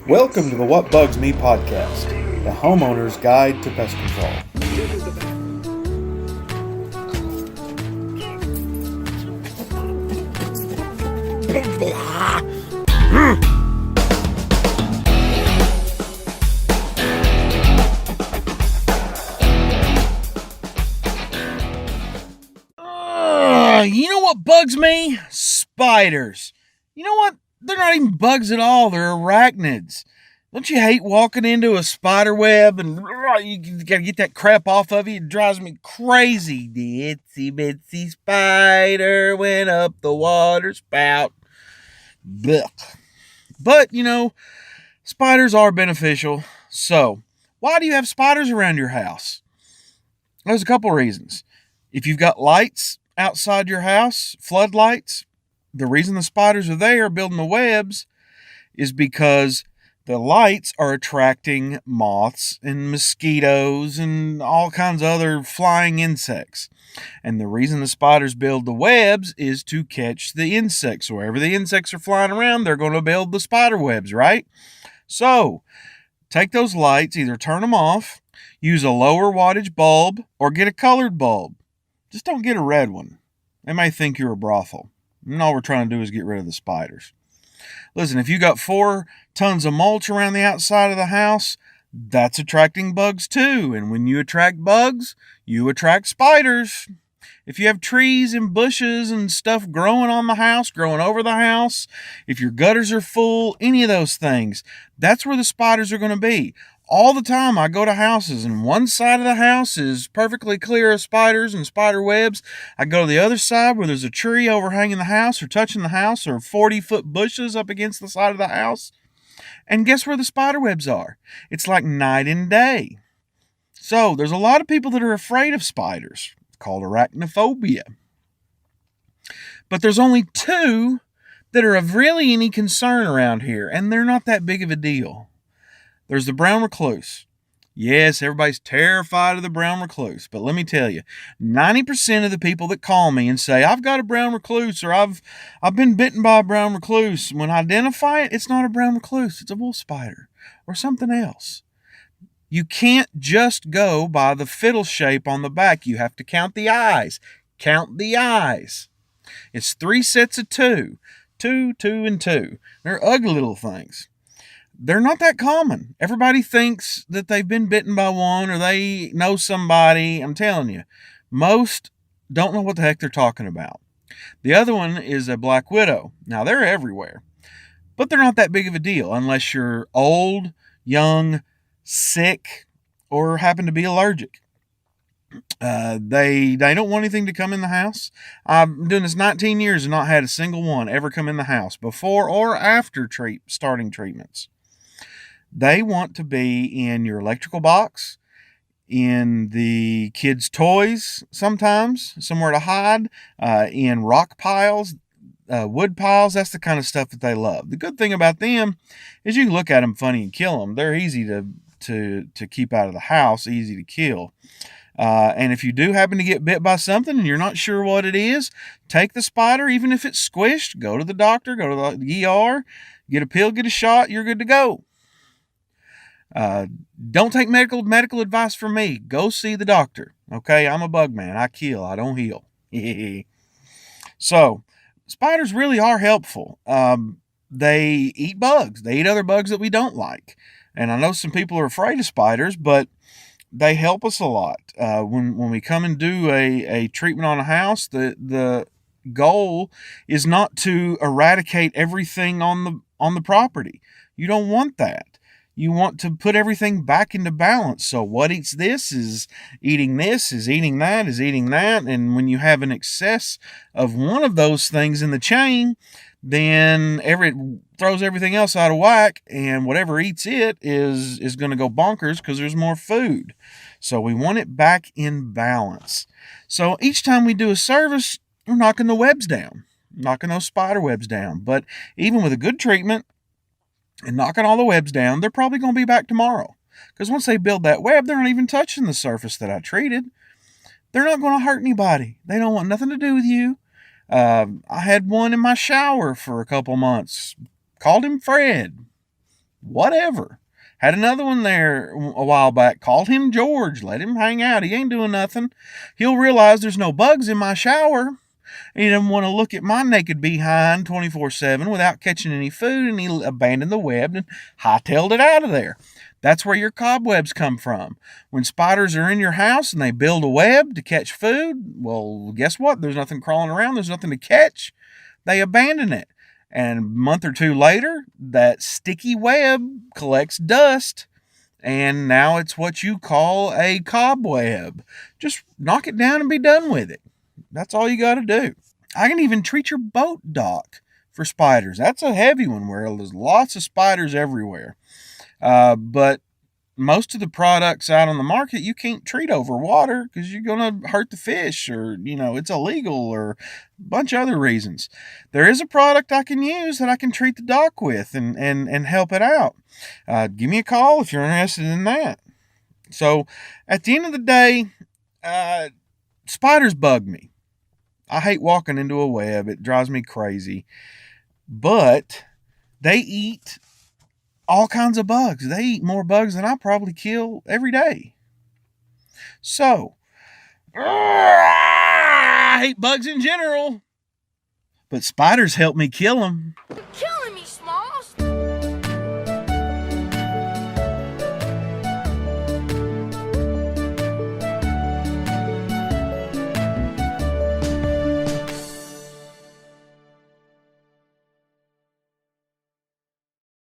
Welcome to the What Bugs Me podcast, the homeowner's guide to pest control. You know what bugs me? Spiders. You know what? They're not even bugs at all. They're arachnids. Don't you hate walking into a spider web and you gotta get that crap off of you? It drives me crazy. The itsy bitsy spider went up the water spout. Blech. But, spiders are beneficial. So, why do you have spiders around your house? There's a couple reasons. If you've got lights outside your house, floodlights, the reason the spiders are there building the webs is because the lights are attracting moths and mosquitoes and all kinds of other flying insects. And the reason the spiders build the webs is to catch the insects. Wherever the insects are flying around, they're going to build the spider webs, right? So, take those lights, either turn them off, use a lower wattage bulb, or get a colored bulb. Just don't get a red one. They may think you're a brothel. And all we're trying to do is get rid of the spiders. Listen, if you got 4 tons of mulch around the outside of the house, that's attracting bugs too. And when you attract bugs, you attract spiders. If you have trees and bushes and stuff growing on the house, growing over the house, if your gutters are full, any of those things, that's where the spiders are going to be. All the time I go to houses and one side of the house is perfectly clear of spiders and spider webs. I go to the other side where there's a tree overhanging the house or touching the house or 40-foot bushes up against the side of the house. And guess where the spider webs are? It's like night and day. So there's a lot of people that are afraid of spiders. It's called arachnophobia. But there's only 2 that are of really any concern around here, and they're not that big of a deal. There's the brown recluse. Yes, everybody's terrified of the brown recluse, but let me tell you, 90% of the people that call me and say, I've got a brown recluse, or I've been bitten by a brown recluse, when I identify it, it's not a brown recluse, it's a wolf spider, or something else. You can't just go by the fiddle shape on the back. You have to count the eyes. Count the eyes. It's 3 sets of 2. 2, 2, and 2. They're ugly little things. They're not that common. Everybody thinks that they've been bitten by one or they know somebody. I'm telling you, most don't know what the heck they're talking about. The other one is a black widow. Now, they're everywhere, but they're not that big of a deal unless you're old, young, sick, or happen to be allergic. They don't want anything to come in the house. I've been doing this 19 years and not had a single one ever come in the house before or after starting treatments. They want to be in your electrical box, in the kids' toys sometimes, somewhere to hide, in rock piles, wood piles. That's the kind of stuff that they love. The good thing about them is you can look at them funny and kill them. They're easy to keep out of the house, easy to kill. And if you do happen to get bit by something and you're not sure what it is, take the spider, even if it's squished, go to the doctor, go to the ER, get a pill, get a shot, you're good to go. Don't take medical advice from me. Go see the doctor. Okay, I'm a bug man. I kill, I don't heal. So, spiders really are helpful. They eat bugs. They eat other bugs that we don't like. And I know some people are afraid of spiders, but they help us a lot. When we come and do a treatment on a house, the goal is not to eradicate everything on the property. You don't want that. You want to put everything back into balance. So what eats this, is eating that, is eating that. And when you have an excess of one of those things in the chain, then it throws everything else out of whack, and whatever eats it is going to go bonkers because there's more food. So we want it back in balance. So each time we do a service, we're knocking the webs down, knocking those spider webs down. But even with a good treatment and knocking all the webs down, they're probably going to be back tomorrow. Because once they build that web, they're not even touching the surface that I treated. They're not going to hurt anybody. They don't want nothing to do with you. I had one in my shower for a couple months. Called him Fred. Whatever. Had another one there a while back. Called him George. Let him hang out. He ain't doing nothing. He'll realize there's no bugs in my shower. He doesn't want to look at my naked behind 24/7 without catching any food, and he abandoned the web and hightailed it out of there. That's where your cobwebs come from. When spiders are in your house and they build a web to catch food, well, guess what? There's nothing crawling around. There's nothing to catch. They abandon it. And a month or two later, that sticky web collects dust, and now it's what you call a cobweb. Just knock it down and be done with it. That's all you got to do. I can even treat your boat dock for spiders. That's a heavy one where there's lots of spiders everywhere. But most of the products out on the market you can't treat over water because you're going to hurt the fish, or it's illegal, or a bunch of other reasons. There is a product I can use that I can treat the dock with and help it out. Give me a call if you're interested in that. So at the end of the day, spiders bug me. I hate walking into a web. It drives me crazy. But they eat all kinds of bugs. They eat more bugs than I probably kill every day. So, I hate bugs in general. But spiders help me kill them. Kill